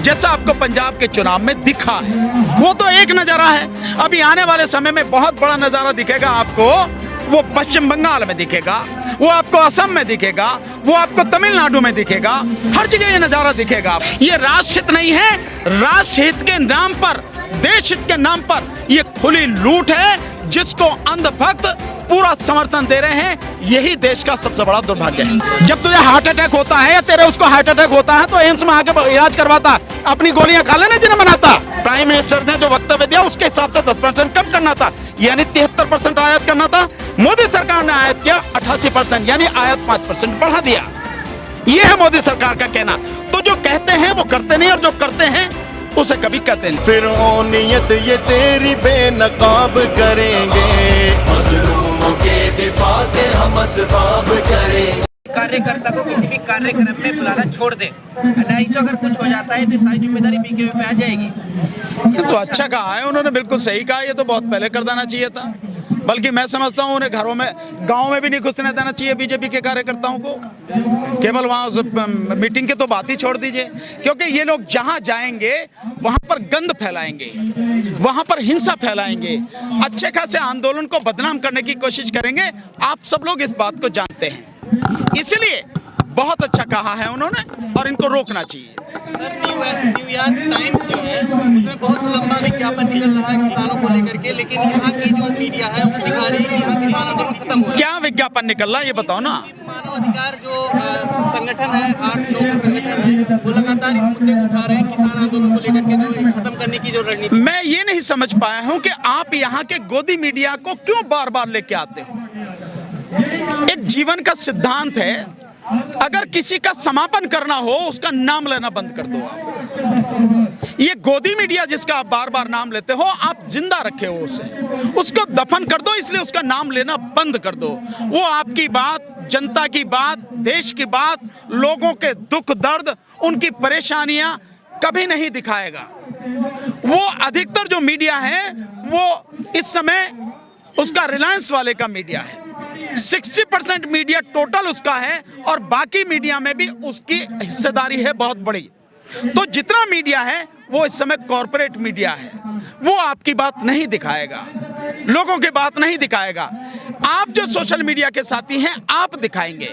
जैसा आपको पंजाब के चुनाव में दिखा है। वो तो एक नजारा है, अभी आने वाले समय में बहुत बड़ा नजारा दिखेगा आपको। वो पश्चिम बंगाल में दिखेगा, वो आपको असम में दिखेगा, वो आपको तमिलनाडु में दिखेगा, हर जगह ये नजारा दिखेगा। ये राष्ट्रहित नहीं है, राष्ट्रहित के नाम पर, देश हित के नाम पर ये खुली लूट है जिसको अंधभक्त पूरा समर्थन दे रहे हैं। यही देश का सबसे बड़ा दुर्भाग्य है। जब तुझे हार्ट अटैक होता है या तेरे उसको हार्ट अटैक होता है तो एम्स में आके इलाज करवाता, अपनी गोलियां खा लेना जिन्हें मनाता। प्राइम मिनिस्टर ने जो वक्तव्य दिया उसके हिसाब से 10% कम करना था, यानी 73% आयात करना था। मोदी सरकार ने आयात किया 88%, यानी आयात 5% बढ़ा दिया। ये है मोदी सरकार का कहना। तो जो कहते हैं वो करते नहीं, और जो करते हैं उसे कभी कहते नहीं। फिर ओ नियत ये तेरी बेनकाब करेंगे, मजलूमों के दिफा के हम असबाब करेंगे। कार्यकर्ता को किसी भी कार्यक्रम में बुलाना छोड़ दे, नहीं तो अगर कुछ हो जाता है तो सारी जिम्मेदारी बीकेपी पे आ जाएगी। ये तो अच्छा कहा है उन्होंने, बिल्कुल सही कहा। ये तो बहुत पहले कर देना चाहिए था, बल्कि मैं समझता हूँ उन्हें घरों में, गाँव में भी नहीं घुसने देना चाहिए बीजेपी के कार्यकर्ताओं को। केवल वहाँ मीटिंग की तो बात ही छोड़ दीजिए, क्योंकि ये लोग जहाँ जाएंगे वहाँ पर गंद फैलाएंगे, वहाँ पर हिंसा फैलाएंगे, अच्छे खासे आंदोलन को बदनाम करने की कोशिश करेंगे। आप सब लोग इस बात को जानते हैं, इसलिए बहुत अच्छा कहा है उन्होंने और इनको रोकना चाहिए। न्यूयॉर्क टाइम्स जो है उसमें बहुत लंबा विज्ञापन निकल रहा है किसानों को लेकर के, लेकिन यहाँ की जो मीडिया है वो दिखा रही है कि यहाँ किसान आंदोलन खत्म हो रहा है। क्या विज्ञापन निकल रहा है ये बताओ ना। मानवाधिकार जो संगठन है, 8 लोग का संगठन है, वो लगातार इस मुद्दे को उठा रहे हैं किसान आंदोलन को लेकर के, जो खत्म करने की जो रणनीति। मैं ये नहीं समझ पाया हूँ कि आप यहाँ के गोदी मीडिया को क्यों बार बार लेके आते हो। एक जीवन का सिद्धांत है, अगर किसी का समापन करना हो उसका नाम लेना बंद कर दो आप। ये गोदी मीडिया जिसका आप बार बार नाम लेते हो, आप जिंदा रखे हो उसे, उसको दफन कर दो, इसलिए उसका नाम लेना बंद कर दो। वो आपकी बात, जनता की बात, देश की बात, लोगों के दुख दर्द, उनकी परेशानियां कभी नहीं दिखाएगा। वो अधिकतर जो मीडिया है वो इस समय उसका रिलायंस वाले का मीडिया है, 60% मीडिया टोटल उसका है, और बाकी मीडिया में भी उसकी हिस्सेदारी है बहुत बड़ी। तो जितना मीडिया है वो इस समय कॉर्पोरेट मीडिया है, वो आपकी बात नहीं दिखाएगा, लोगों की बात नहीं दिखाएगा। आप जो सोशल मीडिया के साथी हैं आप दिखाएंगे,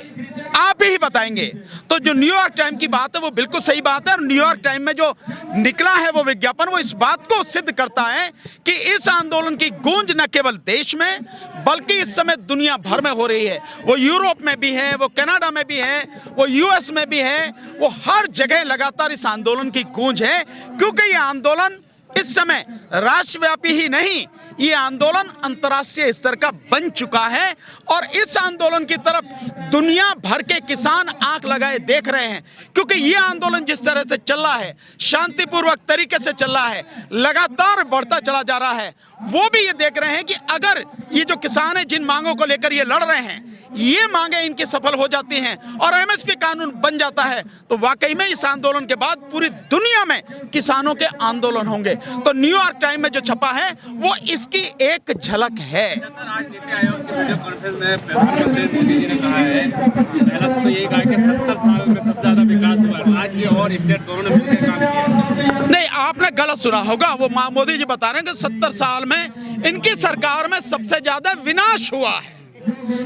आप ही बताएंगे। तो जो न्यूयॉर्क टाइम की बात है वो बिल्कुल सही बात है, और न्यूयॉर्क टाइम में जो निकला है वो विज्ञापन, वो इस बात को सिद्ध करता है कि इस आंदोलन की गूंज न केवल देश में बल्कि इस समय दुनिया भर में हो रही है। वो यूरोप में भी है, वो कनाडा में भी है, वो यूएस में भी है, वो हर जगह लगातार इस आंदोलन की गूंज है, क्योंकि ये आंदोलन इस समय राष्ट्रव्यापी ही नहीं, ये आंदोलन अंतर्राष्ट्रीय स्तर का बन चुका है। और इस आंदोलन की तरफ दुनिया भर के किसान आंख लगाए देख रहे हैं, क्योंकि ये आंदोलन जिस तरह से चल रहा है, शांतिपूर्वक तरीके से चल रहा है, लगातार बढ़ता चला जा रहा है। वो भी ये देख रहे हैं कि अगर ये जो किसान है जिन मांगों को लेकर ये लड़ रहे हैं, ये मांगे इनकी सफल हो जाती हैं और एमएसपी कानून बन जाता है, तो वाकई में इस आंदोलन के बाद पूरी दुनिया में किसानों के आंदोलन होंगे। तो न्यूयॉर्क टाइम में जो छपा है वो इसकी एक झलक है। आज नीति आयोग की वीडियो कॉन्फ्रेंस में प्रधानमंत्री मोदी जी ने कहा है, पहला तो यही कहा कि 70 साल में सबसे ज्यादा विकास हुआ, राज्य और स्टेट दोनों ने मिलकर काम किया। नहीं, आपने गलत सुना होगा। वो मोदी जी बता रहे हैं कि 70 साल में इनकी सरकार में सबसे ज्यादा विनाश हुआ है,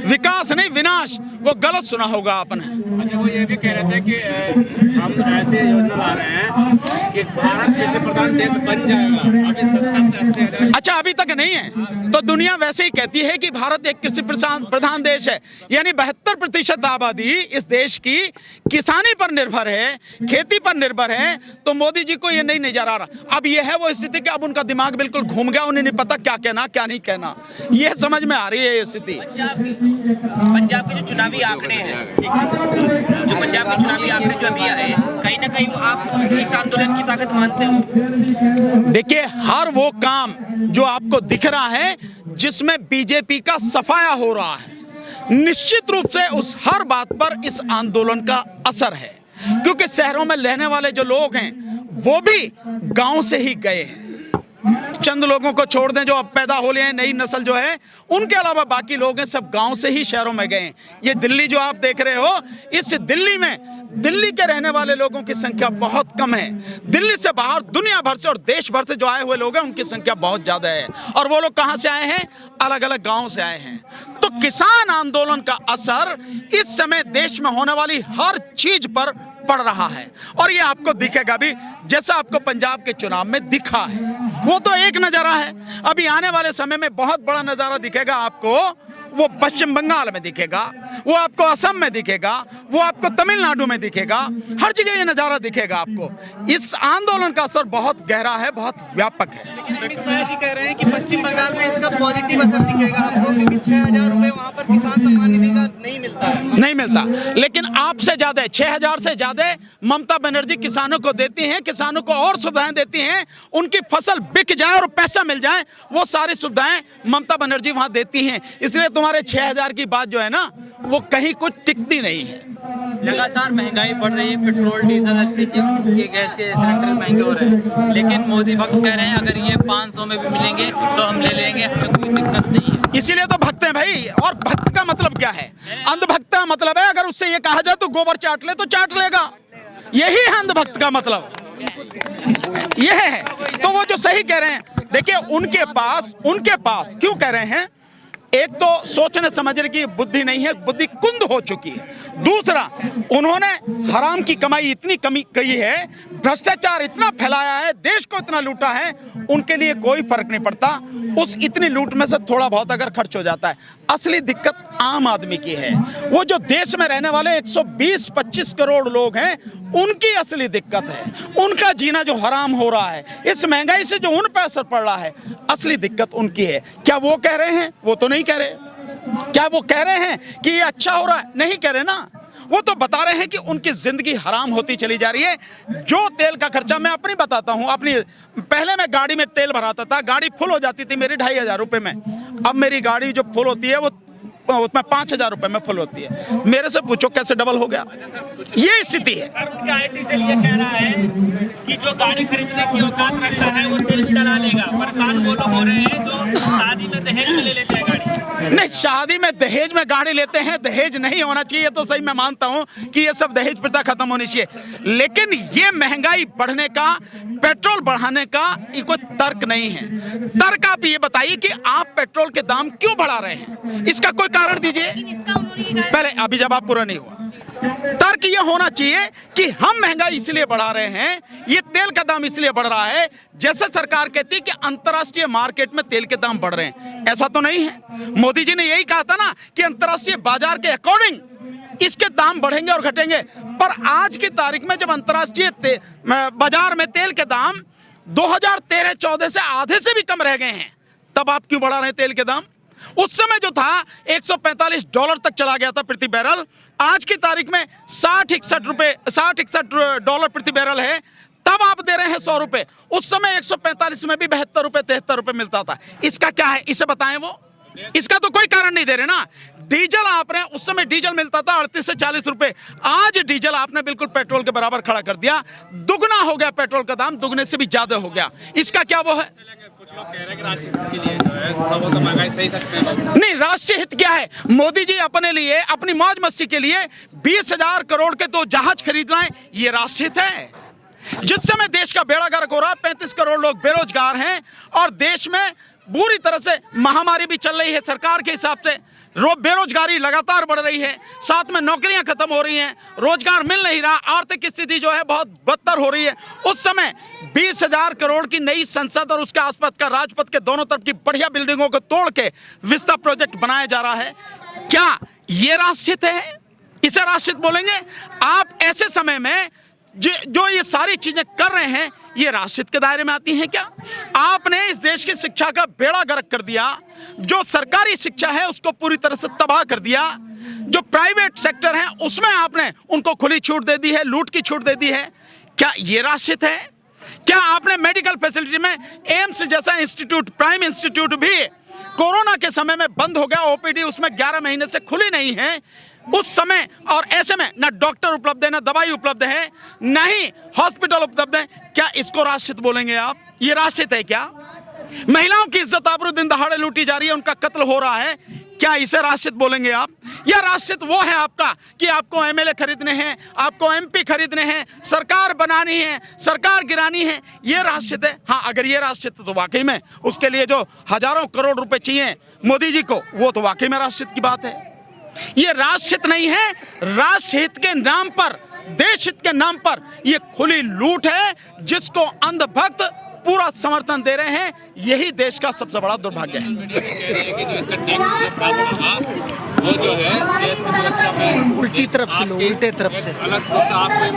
विकास नहीं विनाश। वो गलत सुना होगा आपने। अच्छा, वो ये भी कह रहे थे कि हम ऐसी योजना ला रहे हैं कि भारत कृषि प्रधान देश बन जाएगा। अभी 70 से 80 हजार। अच्छा, अभी तक नहीं है तो दुनिया वैसे ही कहती है कि भारत एक कृषि प्रधान देश है, यानी 72% आबादी इस देश की किसानी पर निर्भर है, खेती पर निर्भर है। तो मोदी जी को ये नहीं नजर आ रहा। अब ये है वो स्थिति कि अब उनका दिमाग बिल्कुल घूम गया, उन्हें नहीं पता क्या कहना क्या नहीं कहना, ये समझ में आ रही है ये स्थिति। पंजाब के जो चुनावी आंकड़े हैं, जो पंजाब के चुनावी आंकड़े जो अभी आए, कहीं ना कहीं आप इस आंदोलन की ताकत मानते हो? देखिए, हर वो काम जो आपको दिख रहा है जिसमें बीजेपी का सफाया हो रहा है, निश्चित रूप से उस हर बात पर इस आंदोलन का असर है, क्योंकि शहरों में रहने वाले जो लोग हैं वो भी गांव से ही गए हैं। चंद लोगों को छोड़ दें जो अब पैदा हो रहे हैं, नई नस्ल जो है, उनके अलावा बाकी लोग हैं सब गांव से ही शहरों में गए हैं। ये दिल्ली जो आप देख रहे हो, इस दिल्ली में दिल्ली के रहने वाले लोगों की संख्या बहुत कम है। दिल्ली से बाहर दुनिया भर से और देश भर से जो आए हुए लोग हैं उनकी संख्या बहुत ज्यादा है। और वो लोग कहां से आए हैं? अलग अलग गांवों से आए हैं। तो किसान आंदोलन का असर इस समय देश में होने वाली हर चीज पर पड़ रहा है और ये आपको दिखेगा भी, जैसा आपको पंजाब के चुनाव में दिखा है। वो तो एक नजारा है, अभी आने वाले समय में बहुत बड़ा नजारा दिखेगा आपको। वो पश्चिम बंगाल में दिखेगा, वो आपको असम में दिखेगा, वो आपको तमिलनाडु में दिखेगा, हर जगह ये नजारा दिखेगा आपको। इस आंदोलन का असर बहुत गहरा है, बहुत व्यापक है। लेकिन अमित शाह जी कह रहे हैं कि पश्चिम बंगाल में इसका पॉजिटिव असर दिखेगा हमको, क्योंकि 6,000 रुपए वहाँ पर किसान सम्मान निधि का नहीं मिलता है। नहीं मिलता, लेकिन आपसे ज्यादा 6,000 से ज्यादा ममता बनर्जी किसानों को देती हैं, किसानों को और सुविधाएं देती हैं। उनकी फसल बिक जाए और पैसा मिल जाए, वो सारी सुविधाएं ममता बनर्जी वहां देती हैं। इसलिए तुम्हारे 6,000 की बात जो है ना, वो कहीं कुछ टिकती नहीं है। लगातार महंगाई बढ़ रही है, पेट्रोल डीजल एलपीजी गैस के सिलेंडर महंगे हो रहे हैं, लेकिन मोदी भक्त कह रहे हैं अगर ये 500 में भी मिलेंगे तो हम ले लेंगे, हमें कोई दिक्कत नहीं है। इसीलिए तो भक्त हैं भाई। और भक्त का मतलब क्या है? अंधभक्त का मतलब है अगर उससे ये कहा जाए तो गोबर चाट ले तो चाट लेगा, यही है अंधभक्त का मतलब, यह है। तो वो जो सही कह रहे हैं, देखिए उनके पास क्यों कह रहे हैं, एक तो सोचने समझने की बुद्धि नहीं है, बुद्धि कुंद हो चुकी है। दूसरा, उन्होंने हराम की कमाई इतनी कमी की है, भ्रष्टाचार इतना फैलाया है, देश को इतना लूटा है, उनके लिए कोई फर्क नहीं पड़ता। उस इतनी लूट में से थोड़ा बहुत अगर खर्च हो जाता है। असली दिक्कत आम आदमी की है। वो जो देश में रहने वाले 120-25 करोड़ लोग हैं, उनकी असली दिक्कत है। उनका जीना जो हराम हो रहा है, इस महंगाई से जो उन पर असर पड़ रहा है, असली दिक्कत उनकी है। क्या वो कह रहे हैं? वो तो नहीं कह रहे। क्या वो कह रहे हैं कि ये अच्छा हो रहा है? नहीं कह रहे ना। वो तो बता रहे हैं कि उनकी जिंदगी हराम होती चली जा रही है। जो तेल का खर्चा, मैं अपनी बताता हूं, अपनी पहले मैं गाड़ी में तेल भराता था, गाड़ी फुल हो जाती थी मेरी 2,500 रुपए में। अब मेरी गाड़ी जो फुल होती है वो उसमें 5,000 रुपए में फुल होती है। मेरे से पूछो कैसे डबल हो गया? ये स्थिति है। आईटी से ये कह रहा है कि जो गाड़ी खरीदने की औकात रखता है वो तेल भी डला लेगा। परेशान वो लोग हो रहे हैं जो शादी में दहेज में ले लेते हैं गाड़ी। नहीं, शादी में दहेज में गाड़ी लेते हैं, दहेज नहीं होना चाहिए, तो सही मैं मानता हूं कि ये सब दहेज प्रथा खत्म होनी चाहिए। लेकिन ये महंगाई बढ़ने का, पेट्रोल बढ़ाने का ये कोई तर्क नहीं है। तर्क आप ये बताइए कि आप पेट्रोल के दाम क्यों बढ़ा रहे हैं, इसका कोई कारण दीजिए। पहले अभी जवाब पूरा नहीं हुआ। तर्क ये होना चाहिए कि हम महंगाई इसलिए बढ़ा रहे हैं, ये तेल का दाम इसलिए बढ़ रहा है, जैसे सरकार कहती है कि अंतर्राष्ट्रीय मार्केट में तेल के दाम बढ़ रहे हैं। ऐसा तो नहीं है। मोदी जी ने यही कहा था ना कि अंतर्राष्ट्रीय बाजार के अकॉर्डिंग इसके दाम बढ़ेंगे और घटेंगे। पर आज की तारीख में जब अंतर्राष्ट्रीय बाजार में तेल के दाम 2013-14 से आधे से भी कम रह गए हैं, तब आप क्यों बढ़ा रहे हैं तेल के दाम? उस समय जो था $145 तक चला गया था प्रति बैरल। आज की तारीख में 60-61 डॉलर प्रति बैरल है, तब आप दे रहे हैं 100 रुपए। उस समय 145 में भी 72 रुपए 73 रुपए मिलता था। इसका क्या है, इसे बताएं। वो इसका तो कोई कारण नहीं दे रहे ना। डीजल आपने, उस समय डीजल मिलता था 38 से 40 रुपए, आज डीजल आपने बिल्कुल पेट्रोल के बराबर खड़ा कर दिया। दुगना हो गया पेट्रोल का दाम, दुगने से भी ज्यादा हो गया। इसका क्या वो है? कुछ लोग कह रहे हैं कि राष्ट्रीय हित के लिए जो है थोड़ा बहुत महंगाई सही सकते हैं। नहीं, राष्ट्रीय हित क्या है? मोदी जी अपने लिए, अपनी मौज मस्ती के लिए 20,000 करोड़ के तो जहाज खरीद रहे हैं, ये राष्ट्रीय हित है। जिस समय देश का बेड़ा गर्क हो रहा है, 35 करोड़ लोग बेरोजगार हैं और देश में बुरी तरह से महामारी भी चल रही है। सरकार के हिसाब से बेरोजगारी लगातार बढ़ रही है, साथ में नौकरियां खत्म हो रही हैं, रोजगार मिल नहीं रहा, आर्थिक स्थिति जो है बहुत बदतर हो रही है। उस समय 20,000 करोड़ की नई संसद और उसके आसपास का राजपथ के दोनों तरफ की बढ़िया बिल्डिंगों को तोड़ के विस्ता प्रोजेक्ट बनाया जा रहा है। क्या ये राष्ट्रहित है? इसे राष्ट्रहित बोलेंगे आप? ऐसे समय में जो ये सारी चीजें कर रहे हैं, ये राष्ट्रहित के दायरे में आती हैं क्या? आपने इस देश की शिक्षा का बेड़ा गर्क कर दिया। जो सरकारी शिक्षा है उसको पूरी तरह से तबाह कर दिया। जो प्राइवेट सेक्टर है उसमें आपने उनको खुली छूट दे दी है, लूट की छूट दे दी है। क्या ये राष्ट्रहित है? क्या आपने मेडिकल फैसिलिटी में एम्स जैसा इंस्टीट्यूट, प्राइम इंस्टीट्यूट भी कोरोना के समय में बंद हो गया, ओपीडी उसमें 11 महीने से खुली नहीं है उस समय, और ऐसे में ना डॉक्टर उपलब्ध है, ना दवाई उपलब्ध है, ना ही हॉस्पिटल उपलब्ध है। क्या इसको राष्ट्रहित बोलेंगे आप? ये राष्ट्रहित है क्या? महिलाओं की इज्जत आबरू दिन दहाड़े लूटी जा रही है, उनका कत्ल हो रहा है। क्या इसे राष्ट्रहित बोलेंगे आप? या राष्ट्रहित वो है आपका कि आपको एमएलए खरीदने हैं, आपको एमपी खरीदने हैं, सरकार बनानी है, सरकार गिरानी है, ये राष्ट्रहित है? हाँ, अगर ये राष्ट्रहित तो वाकई में उसके लिए जो हजारों करोड़ रुपए चाहिए मोदी जी को, वो तो वाकई में राष्ट्रहित की बात है। ये राष्ट्रहित नहीं है, राष्ट्रहित के नाम पर, देश हित के नाम पर ये खुली लूट है, जिसको अंधभक्त पूरा समर्थन दे रहे हैं। यही देश का सबसे बड़ा दुर्भाग्य है। वो जो है देश की सुरक्षा में उल्टी तरफ से लो, उल्टे तरफ से अलग आपको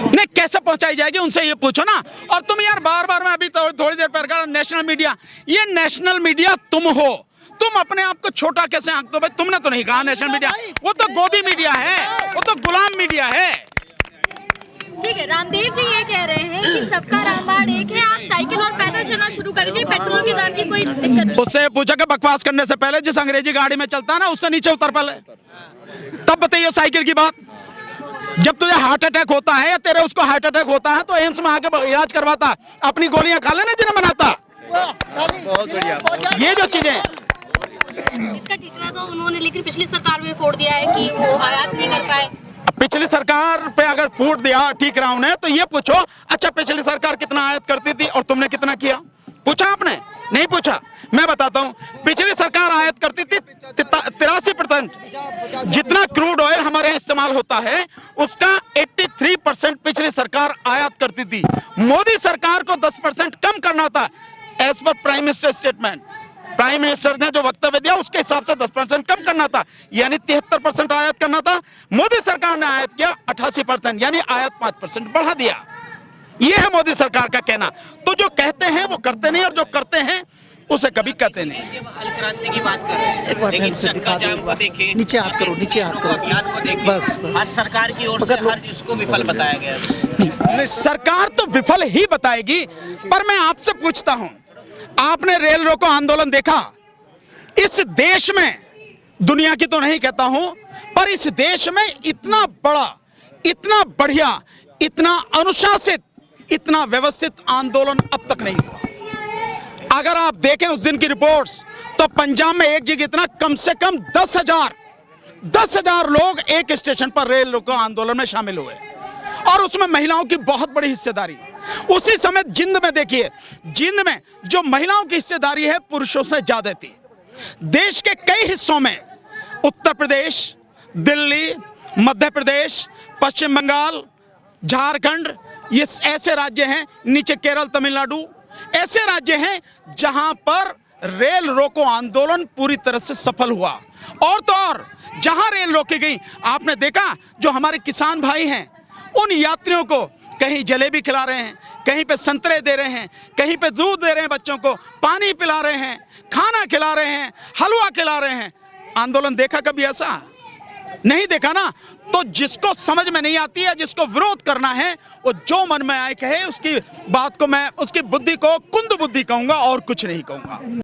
नहीं, कैसे पहुंचाई जाएगी उनसे ये पूछो ना। और तुम यार बार बार, मैं अभी थोड़ी देर पहले कहा नेशनल मीडिया, ये नेशनल मीडिया तुम हो, तुम अपने आप को छोटा कैसे आंक दो भाई? तुमने तो नहीं कहा नेशनल मीडिया, वो तो गोदी मीडिया है, वो तो गुलाम मीडिया है। ठीक है, रामदेव जी ये कह रहे हैं कि सबका रामबाण एक है, आप साइकिल और पैदल चलना शुरू कर दीजिए, पेट्रोल के दाम की कोई दिक्कत नहीं। उससे पूछा कि बकवास करने से पहले जिस अंग्रेजी गाड़ी में चलता है ना, उससे नीचे उतर पहले, तब बताइए साइकिल की बात। जब तुझे हार्ट अटैक होता है या तेरे उसको हार्ट अटैक होता है तो एम्स में आके इलाज करवाता, अपनी गोलियां खा लेना जिन्हें बनाता। ये जो चीजें इसका ठिकाना तो उन्होंने लेकिन पिछली सरकार में फोड़ दिया है कि वो आयात नहीं कर पाए। पिछली सरकार पे अगर फूट दिया ठीक रहा उन्हें, तो ये पूछो अच्छा पिछली सरकार कितना आयात करती थी और तुमने कितना किया? पूछा आपने? नहीं पूछा। मैं बताता हूं, पिछली सरकार आयात करती थी 83%। जितना क्रूड ऑयल हमारे यहाँ इस्तेमाल होता है उसका 83% पिछली सरकार आयात करती थी। मोदी सरकार को 10% कम करना था एज पर prime minister statement. Prime minister ने जो वक्तव्य दिया उसके हिसाब से 10% कम करना था, यानी 73% आयात करना था। मोदी सरकार ने आयात किया 88%, यानी आयात 5% बढ़ा दिया। यह है मोदी सरकार का कहना। तो जो कहते हैं वो करते नहीं, और जो करते हैं उसे कभी कहते नहीं। हल क्रांति की बात कर रहे हैं, एक बार लेकिन से दिखा चक्का जाम दो, को देखें, नीचे हाथ करो, नीचे हाथ करो, अभियान को देखें, बस बस। आज सरकार की ओर से हर चीज को विफल बताया गया है। सरकार तो विफल ही बताएगी, पर मैं आपसे पूछता हूं, आपने रेल रोको आंदोलन देखा? इस देश में, दुनिया की तो नहीं कहता हूं, पर इस देश में इतना बड़ा, इतना बढ़िया, इतना अनुशासित, इतना व्यवस्थित आंदोलन अब तक नहीं हुआ। अगर आप देखें उस दिन की रिपोर्ट्स, तो पंजाब में एक जगह इतना कम से कम 10,000 लोग एक स्टेशन पर रेल रोको आंदोलन में शामिल हुए, और उसमें महिलाओं की बहुत बड़ी हिस्सेदारी। उसी समय जिंद में देखिए, जिंद में जो महिलाओं की हिस्सेदारी है पुरुषों से ज्यादा थी। देश के कई हिस्सों में, उत्तर प्रदेश, दिल्ली, मध्य प्रदेश, पश्चिम बंगाल, झारखंड, ये ऐसे राज्य हैं, नीचे केरल, तमिलनाडु, ऐसे राज्य हैं जहां पर रेल रोको आंदोलन पूरी तरह से सफल हुआ। और तो और जहां रेल रोकी गई, आपने देखा जो हमारे किसान भाई हैं, उन यात्रियों को कहीं जलेबी खिला रहे हैं, कहीं पे संतरे दे रहे हैं, कहीं पे दूध दे रहे हैं, बच्चों को पानी पिला रहे हैं, खाना खिला रहे हैं, हलवा खिला रहे हैं। आंदोलन देखा कभी ऐसा? नहीं देखा ना। तो जिसको समझ में नहीं आती है, जिसको विरोध करना है, वो जो मन में आए कहे, उसकी बात को मैं, उसकी बुद्धि को कुंद बुद्धि कहूंगा और कुछ नहीं कहूंगा।